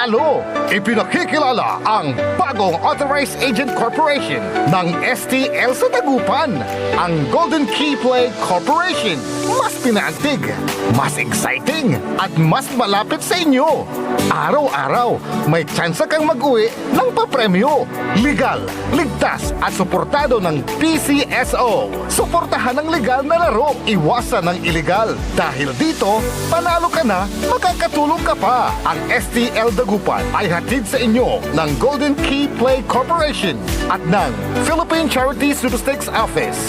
panalo. Ipinakikilala ang bagong Authorized Agent Corporation ng STL sa Dagupan, ang Golden Key Play Corporation. Mas pinaantig, mas exciting, at mas malapit sa inyo. Araw-araw, may tsansa kang mag-uwi ng papremyo. Legal, ligtas, at suportado ng PCSO. Suportahan ang legal na laro, iwasan ng illegal. Dahil dito, panalo ka na, makakatulong ka pa. Ang STL Dagupan ay hatid sa inyo ng Golden Key Play Corporation at ng Philippine Charity Sweepstakes Office.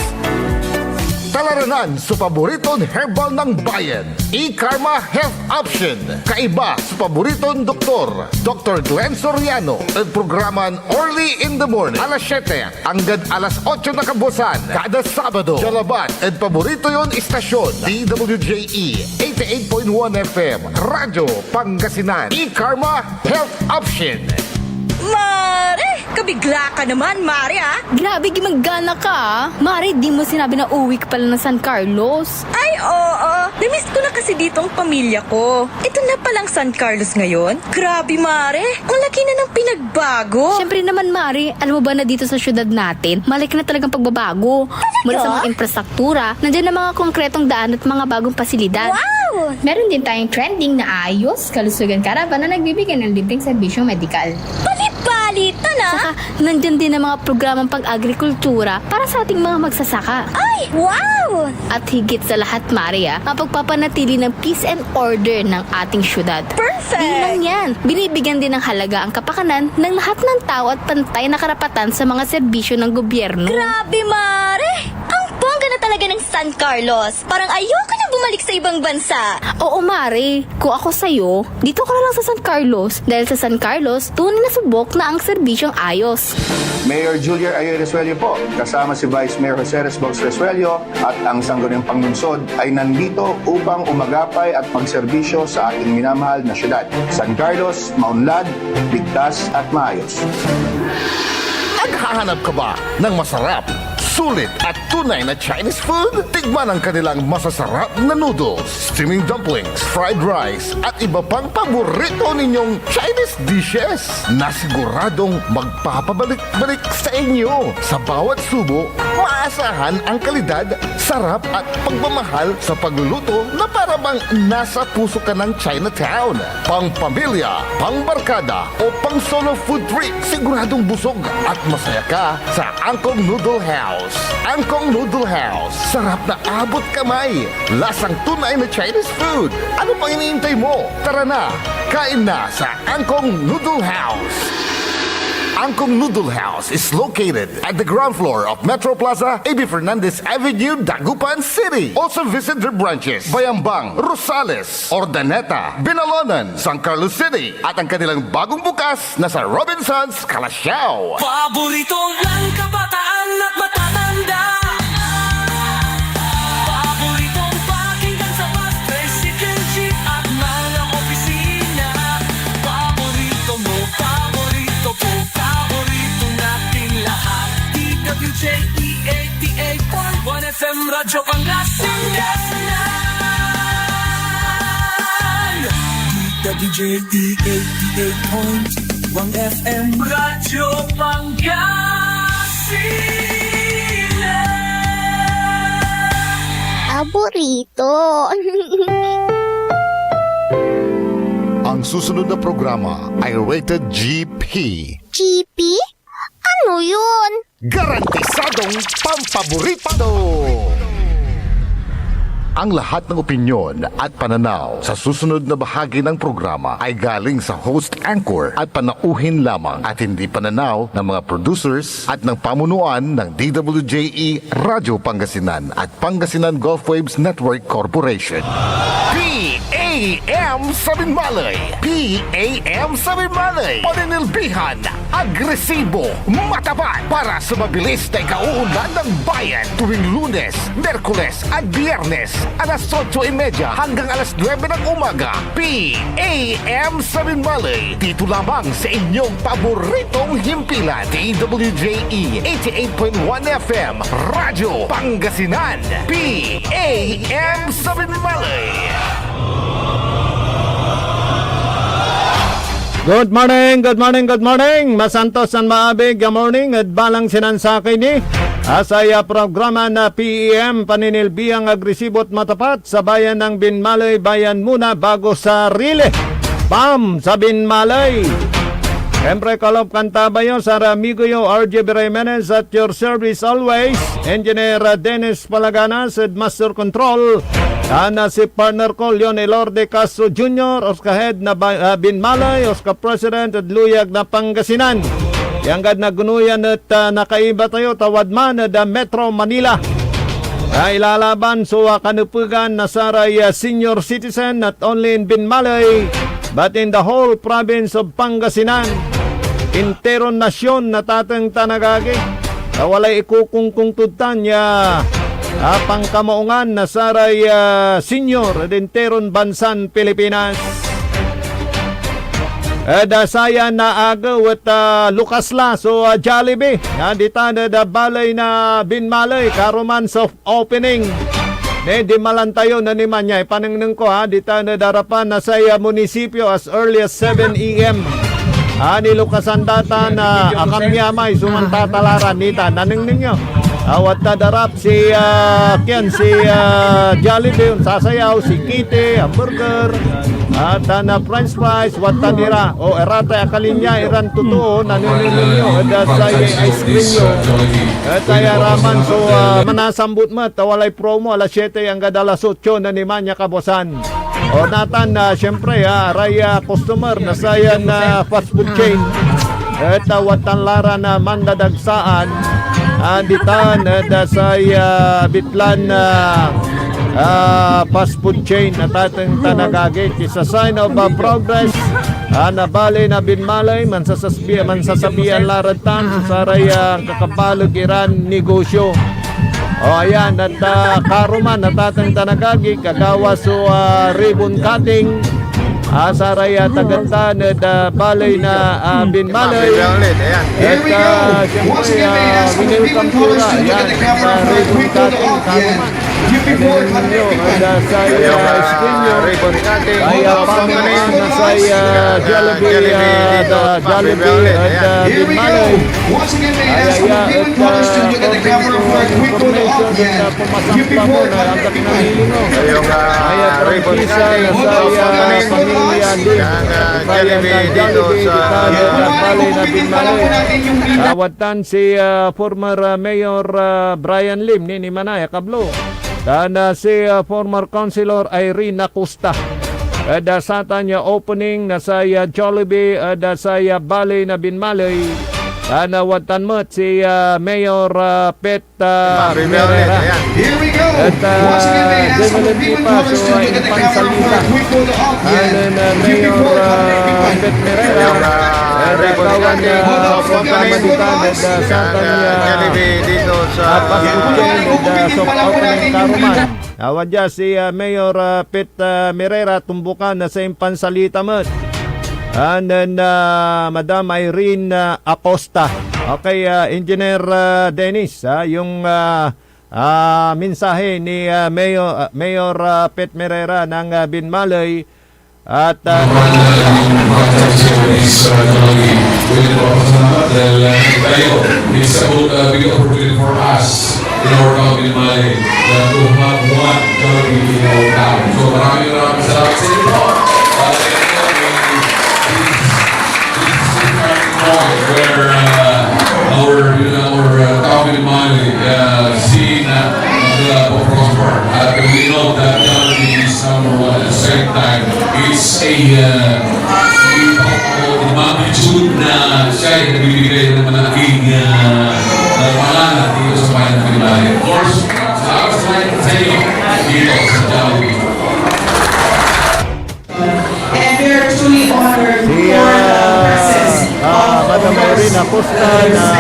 Talaranan sa paboritong herbal ng bayan, E-Karma Health Option. Kaiba sa paboritong doktor, Dr. Glenn Soriano. At programan Early in the Morning, alas 7 hanggang alas 8 na kabusan, kada Sabado. Jalaban at paborito yon istasyon, DWJE 88.1 FM, Radyo Pangasinan. E-Karma Health Option. Mare! Kabigla ka naman, Mare, ah! Grabe, gimanggana ka, ah. Mari, di mo sinabi na uwi ka pala ng San Carlos. Ay, oo. Namiss ko na kasi dito ang pamilya ko. Ito na palang San Carlos ngayon. Grabe, Mare. Ang laki na ng pinagbago. Siyempre naman, Mari, alam mo ba na dito sa syudad natin, malaki na talagang pagbabago. Mula sa mga infrastruktura, nandiyan na mga konkretong daan at mga bagong pasilidad. Wow! Meron din tayong trending na ayos, kalusugan karavan na nagbibigay ng libreng serbisyong medikal. Palit-palitan, ah! Saka, nandyan din ang mga programang pang-agrikultura para sa ating mga magsasaka. Ay, wow! At higit sa lahat, Maria, ang pagpapanatili ng peace and order ng ating syudad. Perfect! Di lang yan, binibigyan din ng halaga ang kapakanan ng lahat ng tao at pantay na karapatan sa mga serbisyo ng gobyerno. Grabe, Mare! Ang bongga na talaga ng San Carlos. Parang ayoko na bumalik sa ibang bansa. Oo, Mari. Kung ako sa'yo, dito ka na lang sa San Carlos. Dahil sa San Carlos, tunay na subok na ang serbisyong ayos. Mayor Julia Ayo Resuello po, kasama si Vice Mayor Jose Resbox Resuello at ang sangguniang panglunsod ay nandito upang umagapay at magserbisyo sa ating minamahal na syudad. San Carlos, maunlad, ligtas at maayos. Naghahanap ka ba ng masarap, sulit at tunay na Chinese food? Tikman ang kanilang masasarap na noodles, steaming dumplings, fried rice, at iba pang paborito ninyong Chinese dishes na siguradong magpapabalik-balik sa inyo. Sa bawat subo, maasahan ang kalidad, sarap at pagmamahal sa pagluluto na para bang nasa puso ka ng Chinatown. Pang pamilya, pang barkada o pang solo food trip, siguradong busog at masaya ka sa Angkong Noodle House. Angkong Noodle House. Sarap na abot kamay. Lasang tunay na Chinese food. Ano pang iniintay mo? Tara na, kain na sa Angkong Noodle House. Angkong Noodle House is located at the ground floor of Metro Plaza, A.B. Fernandez Avenue, Dagupan City. Also visit their branches, Bayambang, Rosales, Ordaneta, Binalonan, San Carlos City, at ang kanilang bagong bukas na sa Robinsons, Calasiao. Paborito ng kabataan at matatanda. Paboritong pakinggan sa bus, tricycle, jeep at mga opisina. Paborito mo, paborito ko, paborito natin lahat. DWJE 88.1 FM, Radyo Pangasinan. DWJE 88.1 FM, Radyo Pangasinan. Paborito. Ang susunod na programa ay rated GP. GP? Ano yun? Garantisadong pampaborito! Ang lahat ng opinyon at pananaw sa susunod na bahagi ng programa ay galing sa host anchor at panauhin lamang at hindi pananaw ng mga producers at ng pamunuan ng DWJE Radio Pangasinan at Pangasinan Gulf Waves Network Corporation. PAM Sabinmalay! PAM Sabinmalay! Paninilbihan, agresibo, matapat para sa mabilis na ikauunlad ng bayan tuwing Lunes, Merkules at Biyernes alas 8:30 hanggang alas 9 ng umaga. PAM Sabinmalay. Dito lamang sa inyong paboritong himpilan. DWJE 88.1 FM. Radyo Pangasinan. PAM Sabinmalay. Good morning, good morning, good morning. Masantos san maabig, good morning. At balang sinansakay ni asaya programa na PEM paninilbihang agresibo at matapat sa bayan ng Binmalay. Bayan muna bago sarili. Bam sa Binmalay. Siyempre, kalop kantabayo sa amigo yo RJ Jimenez at your service always. Engineer Dennis Palaganas at Master Control. Ana si partner ko, Leon Elorde Castro Jr., Oscar Head na Binmalay, Oscar President at Luyag na Pangasinan. Yang gad na gunuyan at nakaiba tayo, tawad man at Metro Manila. Ilalaban so kanupugan na saray senior citizen not only in Binmalay, but in the whole province of Pangasinan. Interon nasyon na tatang tanagagi. Walay ikukungkung tutan niya. Pangkamaungan na saray senior dinteron bansan Pilipinas. Dasaya na agaw at Lucasla so Jollibee. Dita na da balay na Binmalay karuman sa opening. Di malantayo na ni Manya. Ipaningning ko dita na darapan na sa munisipyo as early as 7 a.m. Ni Lucasan data na akamyamay sumantatalaran nita. Naningning nyo. Awat tadarap si Jollibee, sasayaw, si Kitty, hamburger, at french fries, wat tanira. O erata akalinya, iran totoo, naninunyo, at sa ice cream nyo. At ay araman, so manasambut mo, tawalay promo, alas 7 ang gadalas 8 na ni Manya Kabosan. O natan, syempre, aray customer na sayan fast food chain. At watan lara na mandadagsaan. Anditan dasay bitlan fast food chain na tatang tanagagit is a sign of progress. Nabali na Binmalay mansasabihan laratan sa saray kakapaligiran negosyo. O ayan at karuman na tatang tanagagi kagawa so ribbon cutting. Saray tagata na balay na Binmalay. At siyempre, winilkam pura. Yan, ribbon cutting, karuman. Ano nyo, sa screen nyo. Kaya pamaman na sa Jollibee at Binmalay. Kaya at information at pumasampa mo na ang kakinamili mo. Kaya prangkisa na sa pamilya din. Kaya na Jollibee at balay na Binmalay. Tawatan si former Mayor Brian Lim ni Manaya Kablo. Dan si former Councilor Irene Acosta. Dasatan niya opening na sa Jollibee sa balay na Binmalay. Watan mo si Mayor Pet Merera. At General Pipa so pangsalita. Mayor Pet Merera. Kawan niya programa dito sa Jollibee dito sa soft opening karuman. Awad niya si Mayor Pet Merera tumbukan na sa pansalita mo. And then Madam Irene Acosta. Okay, Engineer Dennis, yung mensahe ni Mayor Pet Merera ng Binmalay at it's a big opportunity for us in our town Binmalay to have one Jollibee in our town. So maraming salamat sa inyo. Where our town Binmalay seen prosper. We know that Jollibee is number one. At the same time, it's a magnitude na siya ay nabibigay ng malaking pangalan dito sa bayan ng Binmalay. Of course, salamat sa inyo dito sa Jollibee. And we are truly honored for the presence Madam Irene Acosta na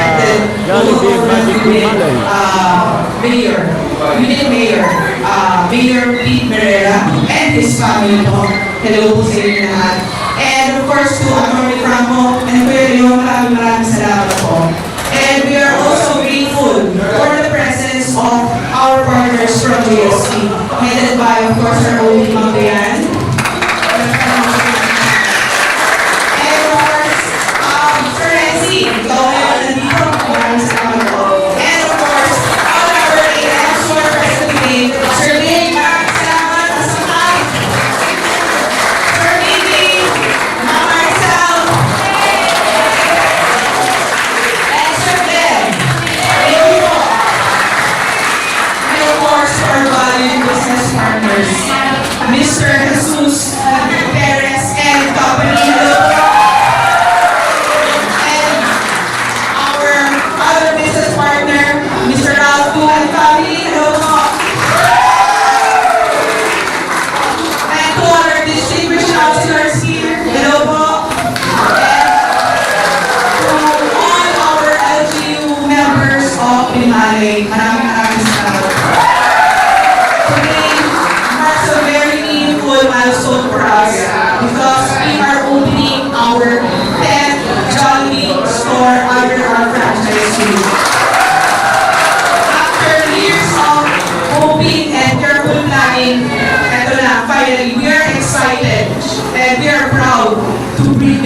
Jollibee Magic Binmalay. Mayor, Unit Mayor, Mayor Pete Merera and his family po. Hello po sa inyo lahat. And of course to Atty. Franco and Kuya Leon, maraming salamat po. And we are also grateful for the presence of our partners from GSP, headed by of course our own Ma'am Bayan. And of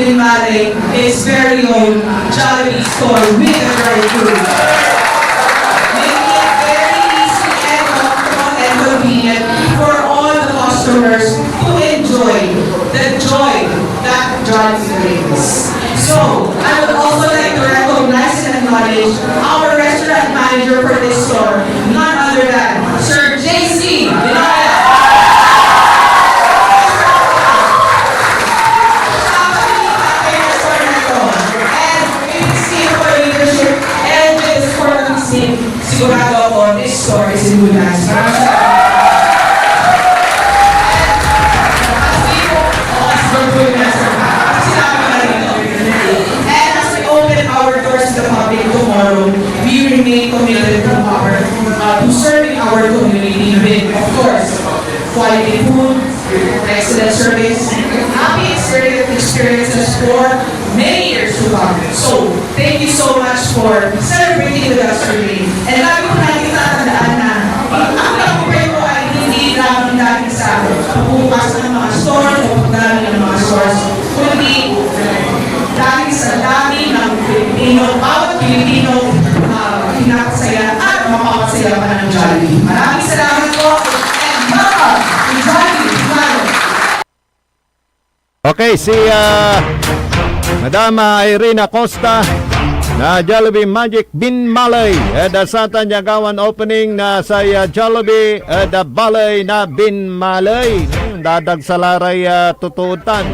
Binmalay is very own Jollibee store with a very food. Making it very easy and comfortable and convenient for all the customers to enjoy the joy that Jollibee brings. So, I would also like to recognize and acknowledge our restaurant manager for this store, none other than Sir JC Binaya. Sigurado ako, this store is in good hands. And as we open our doors to the public tomorrow, we remain committed to serving our community with, of course, quality food, excellent service, happy experiences for many years to come. So, thank you so much for celebrating with us today. And lagi ko natin tatandaan na ang tagumpay ko ay hindi lang dahil sa pagbukas ng mga store o pagdami ng mga stores, kundi dahil sa dami ng Pilipino, bawat Pilipino pinapasaya at mapapasaya pa ng Jollibee. Maraming salamat po and welcome to Jollibee. Okay, si Madama Irene Acosta na Jollibee Magic Binmalay sa Tanyagawan opening na sa Jollibee Balay na Binmalay. Dadag sa laray tutuutan.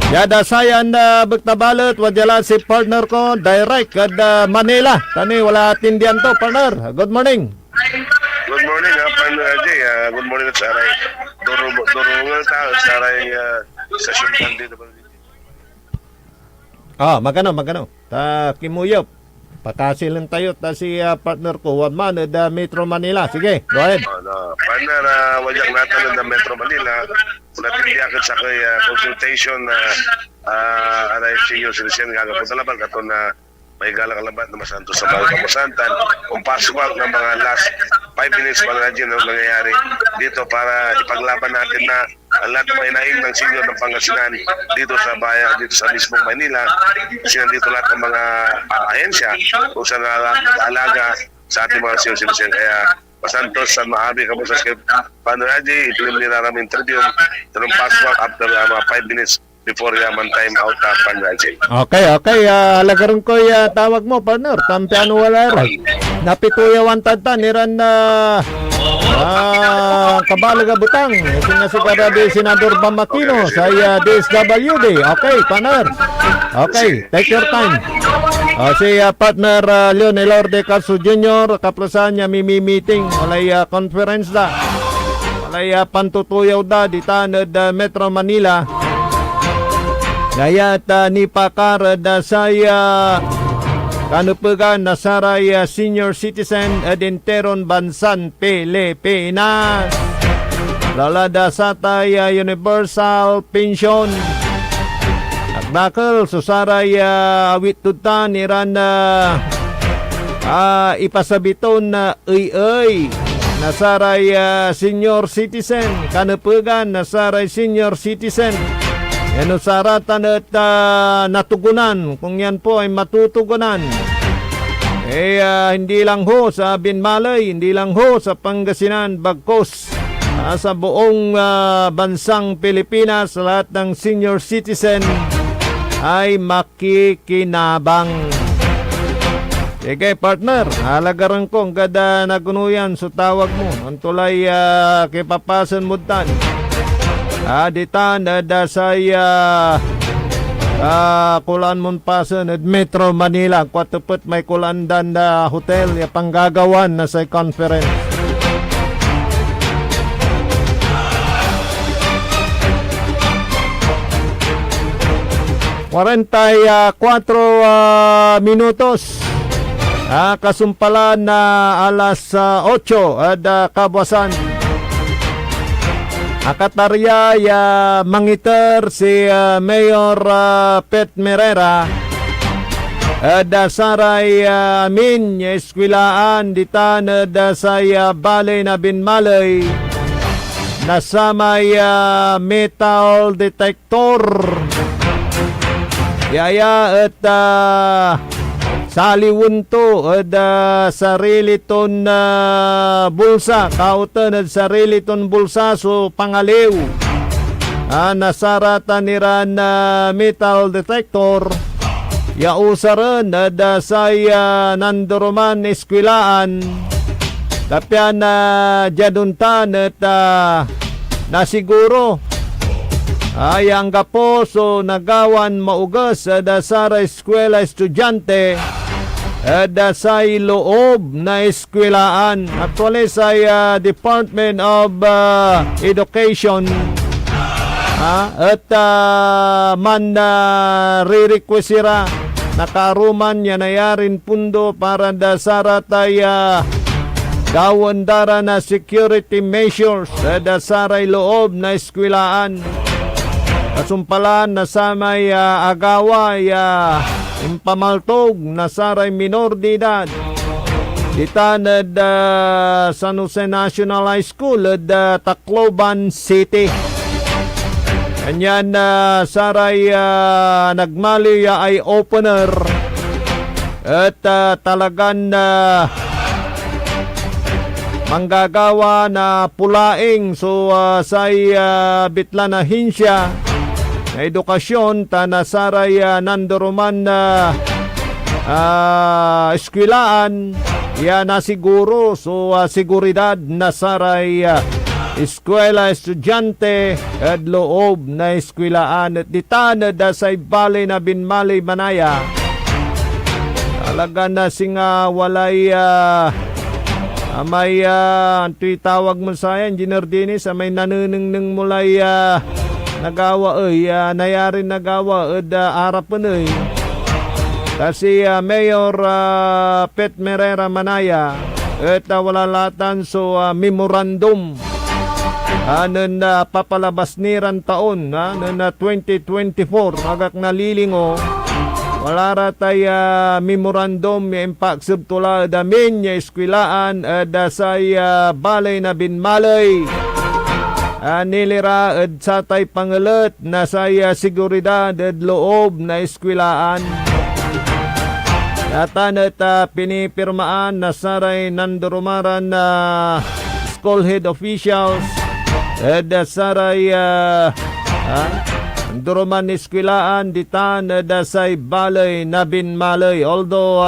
Yada sayan buktabalot wadala si partner ko direct Manila. Tani wala tindihan to partner. Good morning. Good morning, partner Ajay. Good morning at saray. Durungan tao saray session dito ba? Magano. Ta kimuyop. Pakasil lang tayo ta si partner ko Wadman Metro Manila. Sige, go ahead. Partner, wajak natin na Metro Manila. Natindiyakan sa kay consultation na aray senior citizen nga po talaban kato na may galakalabat na masanto sa mga kamusantan. Kung paswag ng mga last 5 minutes pa na dyan nangyayari dito para ipaglaban natin na ang lahat ng mga inahin ng senior ng Pangasinan dito sa bayan, dito sa mismong Manila. Kasi nandito lahat ng mga ahensya kung saan alaga sa ating mga senior citizen. Kaya Pasantos, San Maabi, kamusta kay Panraji, ituloy nila namin interview. Tanong paswag after mga 5 minutes before yaman time out Panraji. Okay. Lagaron ko tawag mo partner. Tampiano wala rin. Napituya wantanta niran na kabalaga butang. Ito nga si Karade Senador Bamakino sa DSWD. Okay, partner. Okay, take your time. Si partner Leonel de Caso Jr. kaplasan niya meeting. Walay conference da. Walay pantutuyaw da ditanad Metro Manila. Gayat ni Pakar da saya kanupagan na saray senior citizen edinteron bansan Pilipinas. Lalada sa tayo universal pension. Akdakal susaray awit tutan iran ipasabiton na nasaray senior citizen kanupagan nasaray senior citizen. Yan saratan at natugunan kung yan po ay matutugunan. Hindi lang ho sa Binmalay, hindi lang ho sa Pangasinan, bagkos sa buong bansang Pilipinas, lahat ng senior citizen ay makikinabang. Sige partner, halagaran ko ang gada nagunuyan sa tawag mo. Ang tulay kipapasan mo tan. Ditan da saya kulaan mon pasan at Metro Manila kwatupet may kulandan na hotel ya panggagawan na sa conference. Warentay 4 minutos kasumpalan na alas 8 at kabuasan. Akatarya mangiter si Mayor Pet Merera dasaray amin eskwilaan ditan dasay balay na Binmalay nasamay metal detector Yaya at saliwunto at sarili ton bulsa. Kautan at sarili ton bulsa so pangaliw. Nasarata niran na metal detector. Yausaran at say nanduruman eskwilaan. Tapyan na jaduntan at nasiguro. Ay ang kaposo nagawan maugas da sa eskwela estudyante da sa loob na eskwelaan. Actually sa Department of Education at man re-requesira nakaruman niya nayarin pundo para da sa ratay gawan dara na security measures da sa loob na eskwelaan. Kasumpalan na sa may agaway impamaltog na saray minor de edad. Ditanad San Jose National High School at Tacloban City. Kanyan saray nagmali ay opener at talagan manggagawa na pulaing so say bitlan na hinsya na edukasyon tanasaray nanduruman na eskwilaan ya na siguro so seguridad nasaray eskwela estudyante at loob na eskwilaan at ditanad sa bali na binmali manaya talaga na singa walay may tawag mo sa Engineer Dennis may nanuneng mulay nagawa nayarin nagawa arapan kasi Mayor Pet Merera Manaya at walalatan so memorandum nun papalabas niran taon nun 2024 agak nalilingo wala ratay memorandum impact subtula damin ya eskwilaan da say balay na binmalay nilira at satay pangalat na say seguridad at loob na eskwilaan. Datan at pinipirmaan na saray nandurumaran na school head officials at saray nanduruman eskwilaan ditan at say balay na binmalay. Although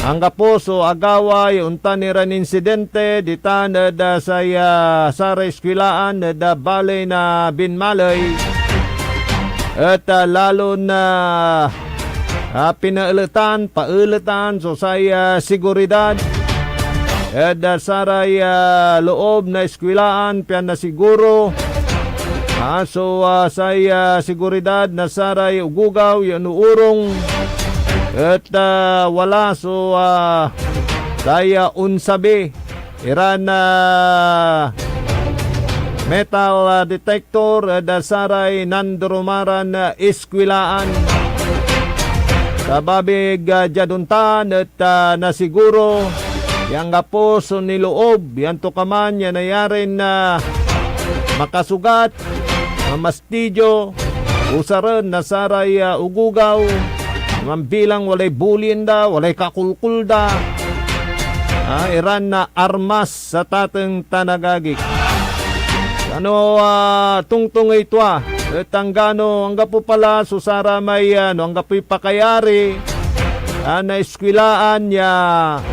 ang kaposo agaway untaniran insidente ditan da saya sa eskwilaan da balay na binmalay at lalo na paulatan so saya seguridad da saray loob na eskwilaan pian na siguro so saya seguridad na saray ugugaw yan urong at wala so daya unsabi iran metal detector dasaray nandurumaran eskwilaan sababig jaduntan at nasiguro yang gaposo niloob yan to kaman yan nayarin na makasugat mamastidyo usaran nasaray ugugaw mambilang walay bulin da, walay kakulkul da. Iran na armas sa tateng tanagagik. Ano tungtung ito tanggano ang gapo pala susara may ang gapo'y pakayari na eskwilaan ya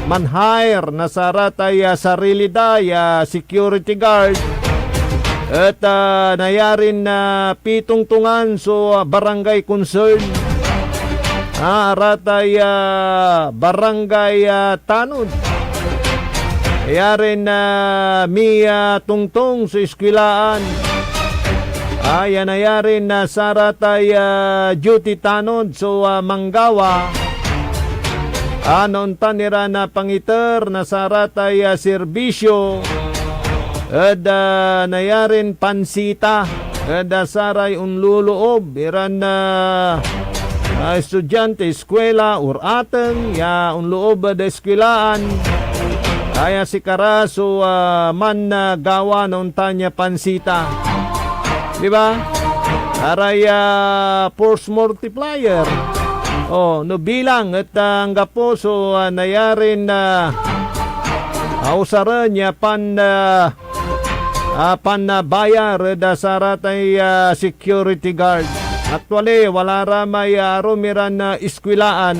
manhire na saratay sarili da ya security guard at nayarin na pitungtungan so barangay concern ratay barangay tanod yarin na tungtong sa eskwilaan yan nayarin na saratay duty tanod so manggawa anon tanira na pangiter na saratay serbisyo at nayarin pansita at saray unluloob iran na estudyante, eskwela, urateng, ya unloob da eskwelaan. Kaya si Karaso man gawa noon tanya pansita. Di ba? aray force multiplier. No bilang at ang gapo so nayarin na ausaran niya bayar da saratay security guard. Actually, wala ramay rumiran na iskwilaan.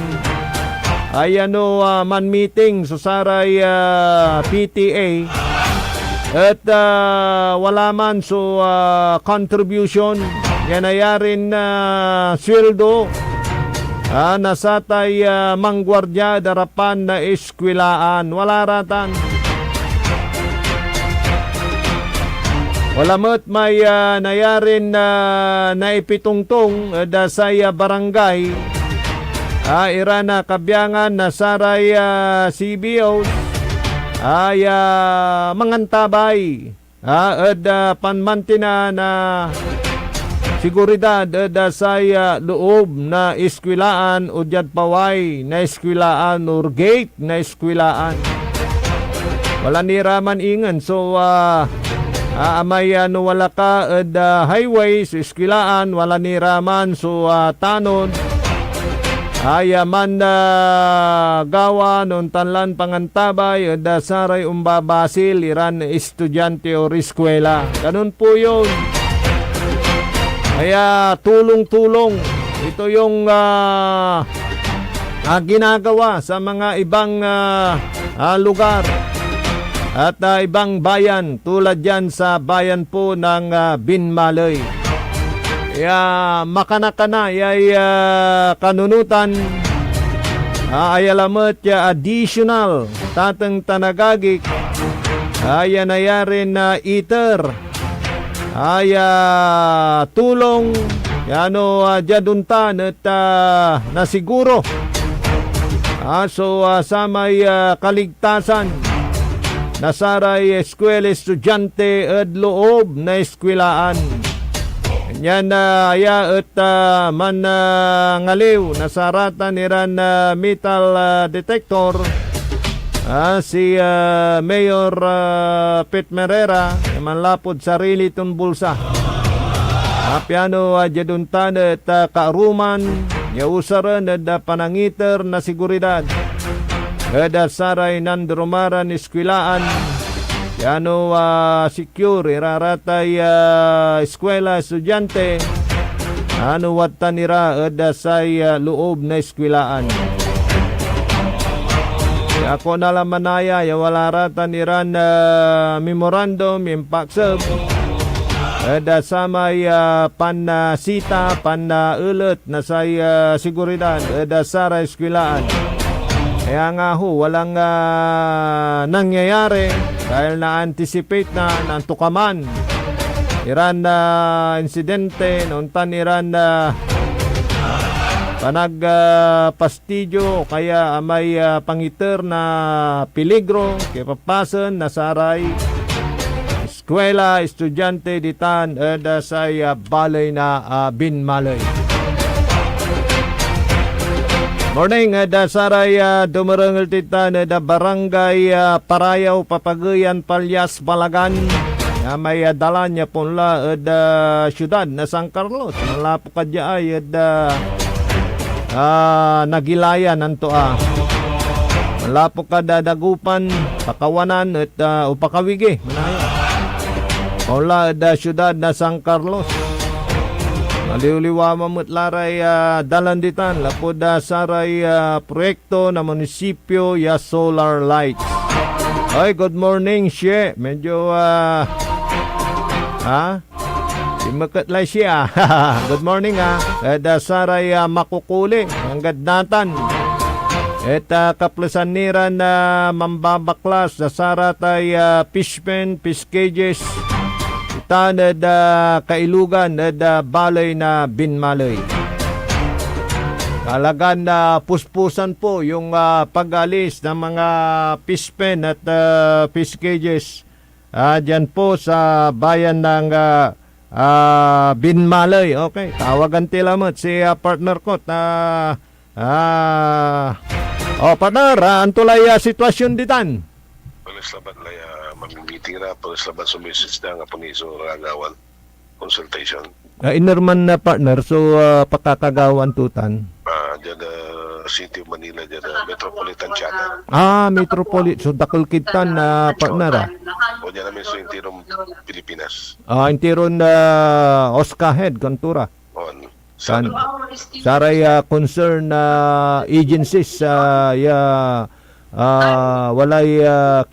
Ay man meeting so saray PTA. At wala man so contribution. Yan ayarin na sweldo. Nasatay manggwardya darapan na iskwilaan. Wala ratan. Wala mo't may nayarin na naipitungtong dasay barangay. Irana kabyangan na saray CBOs ay mangantabay. Panmantina na seguridad sa loob na iskwilaan o dyan paway na iskwilaan or gate na iskwilaan. Wala ni raman ingan. So, may wala ka highway sa iskwilaan, wala ni raman. So, tanon. Man gawa nun tanlan pangantabay saray umbabasil iran estudyante o eskwela. Ganun po yun. Kaya tulong-tulong. Ito yung ginagawa sa mga ibang lugar at ibang bayan tulad yan sa bayan po ng Binmalay. Kaya makanakana ay kanunutan ay alamat additional tatang tanagagik ay nayarin na iter ay tulong jaduntan at nasiguro so sa may kaligtasan nasaray eskwela estudyante at loob na eskwelaan. Yan at man ngaliw nasaratan niran metal detector si Mayor Pete Merera manlapod sarili ton bulsa. Piano jaduntan at kaaruman yausaran at panangiter na seguridad. Saray nandrumaran iskwilaan. Yano secure iraratay eskwela estudyante watan nira say loob na eskwelaan. Ako nalamanaya wala ratan niran memorandum impact sub samay panasita panaulit na say seguridad sa eskwelaan. Kaya nga walang nangyayari dahil na-anticipate na nantukaman. Iran na insidente, noontan Iran na panagpastidyo kaya may pangiter na peligro kaya papasan na saray eskwela, estudyante ditan sa balay na Binmalay. Morning, saray dumarangil titan barangay Parayaw, Papagayan, Palyas, Balagan. May dala niya punla syudad na San Carlos. Malapo ka dya ay nagilayan nanto Malapo ka dadagupan, pakawanan at upakawigi. Punla syudad na San Carlos. Maliwliwa mamutlaray dalanditan lapod saray proyekto na munisipyo ya solar lights. Ay, good morning siya. Medyo simakat siya. Good morning saray makukuli ang gadnatan. At kaplasan nira na mambabaklas sa saratay fishpen, fish cages tanad kailugan at balay na Binmalay. Talagan na puspusan po yung pag-alis ng mga fishpen at fish cages dyan po sa bayan ng Binmalay. Okay, tawagan tilamot si partner ko partner, antulay sitwasyon ditan. Palis laban laya mamimiting na, palis laban sumisis na nga puniso rangawan. consultation. Inerman na partner, so pakakagawan tutan. Diyan City of Manila, diyan Metropolitan Channel. Metropolit. So dakol kita na partner. O diyan namin sa Intirong Pilipinas. Intiron Oscar Head, Kontura. On San saray concern agencies walay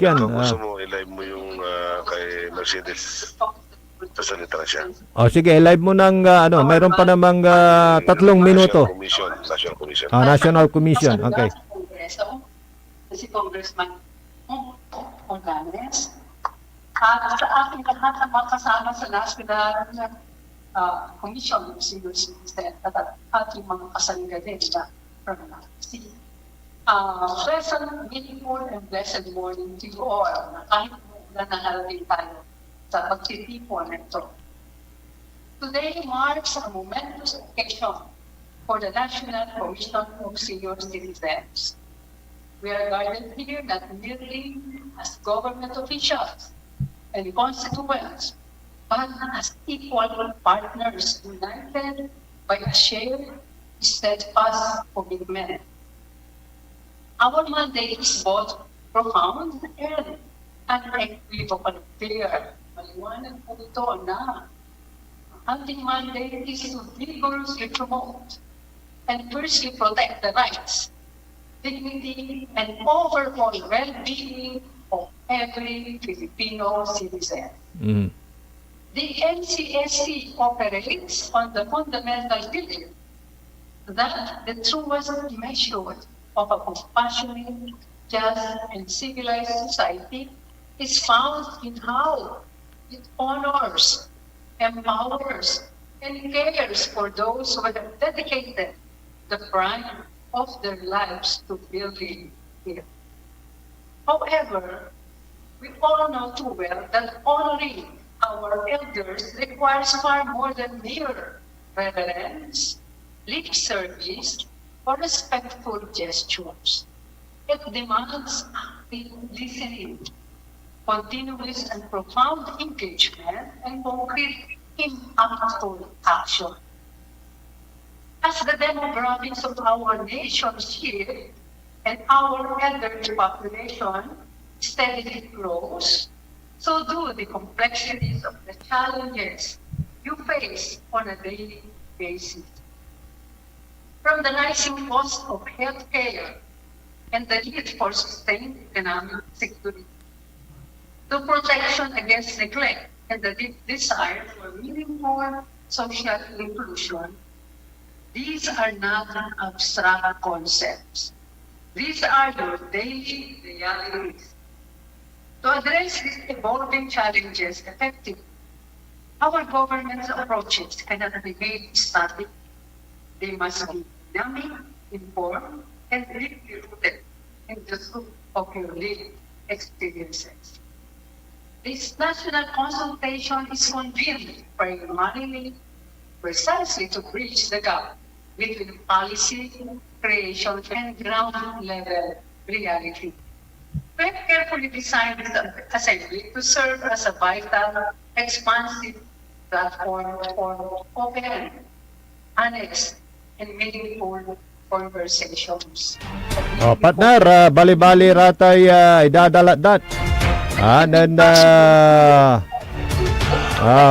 kyan. Kung gusto mo, i-live mo yung kay Mercedes. Pasalita na siya. Sige, live mo ng mayroon pa namang 3 minuto. National Commission. National Commission. Okay. Si Congressman Organes. At sa ating lahat ng mga kasama sa National Commission of Senior Citizens at ating mga kasanggaling na from NACC. Pleasant, meaningful, and blessed morning to you all na kahit na naharating tayo sa pagtitipon nito. Today marks a momentous occasion for the National Commission of Senior Citizens. We are gathered here not merely as government officials and constituents, but as equal partners united by a shared, steadfast commitment. Our mandate is both profound and unequivocal clear. Maliwanag po ito na ang ating mandate is to vigorously promote and firstly protect the rights, dignity, and overall well-being of every Filipino citizen. The NCSC operates on the fundamental belief that the truest measure of a compassionate, just, and civilized society is found in how it honors, empowers, and cares for those who have dedicated the prime of their lives to building it. However, we all know too well that honoring our elders requires far more than mere reverence, lip service, or respectful gestures. It demands active listening, continuous and profound engagement, and concrete, impactful action. As the demographics of our nation shift and our elderly population steadily grows, so do the complexities of the challenges you face on a daily basis. From the rising cost of healthcare and the need for sustained economic security, to protection against neglect and the deep desire for meaningful social inclusion, these are not abstract concepts. These are your daily realities. To address these evolving challenges effectively, our government's approaches cannot remain static. They must be dynamic, informed, and deeply rooted in the truth of your lived experiences. This national consultation is convened primarily precisely to bridge the gap between policy, creation, and ground-level reality. We have carefully designed the assembly to serve as a vital, expansive platform for open, honest, and meaningful conversations. Partner, bali-bali ratay idadalat-dat.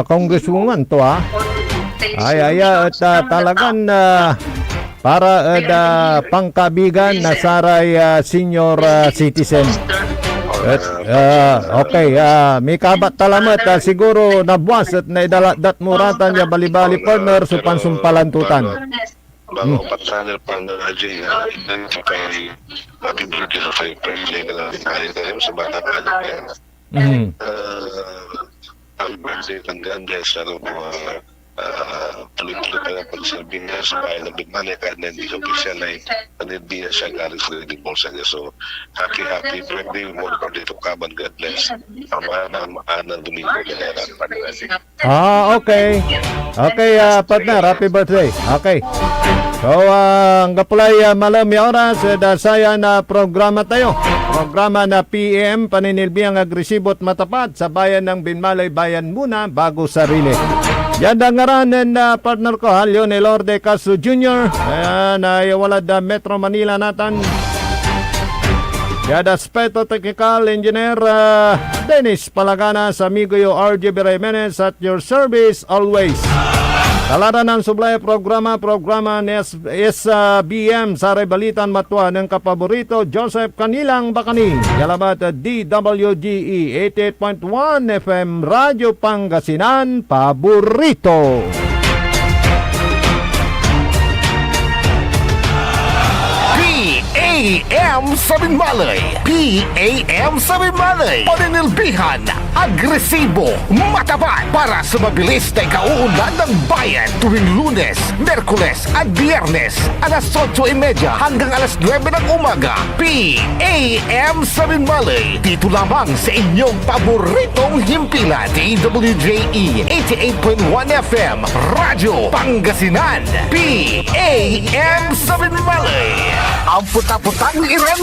Congresswoman to at talagang para pangkabigan na saray senior citizen. Okay, may kabat talamat siguro nabuwas at naidalat muratan niya bali-bali partner sa pansumpalantutan. Bago patsanel pa ng Ajay, ito kay happy birthday sa kayo, birthday ka lang tayo sa bata pa happy birthday tanggaan dahil sa mga tuloy-tuloy pa na pagsabi niya sa bahay ng Bigmane kahit na hindi official ay hindi na siya galing sa divorce niya. So, happy birthday mo for dito kaban. God bless. Ang maana Domingo Galera pa natin. Okay. Okay, partner, happy birthday. Okay. So, ang kapulay malam yung oras, dasaya na programa tayo. Programa na PM, paninilbiang agresibo at matapat sa bayan ng Binmalay Bayan muna bago sarili. Yan ang ngaranan na partner ko, ha, Leonel Orde Castro Jr. Ayan, ay walad na Metro Manila natin. Yan aspeto technical engineer Dennis Palagana sa amigo yo RJ Jimenez at your service always. Talada ng sublay programa ni SBM sa Rebalitan Matua ng kapaborito Joseph Kanilang Bakani. Yalabat DWGE 88.1 FM Radyo Pangasinan Paborito. PAM Sabinmalay. PAM Sabinmalay. Paninilbihan, agresibo, matapat para sa mabilis na ikauunlad ng bayan tuwing Lunes, Merkules at Biyernes alas 8:30 hanggang alas 9 ng umaga. PAM Sabinmalay. Dito lamang sa inyong paboritong himpilan. DWJE 88.1 FM Radyo Pangasinan. PAM Sabinmalay. Ang puta-putang iran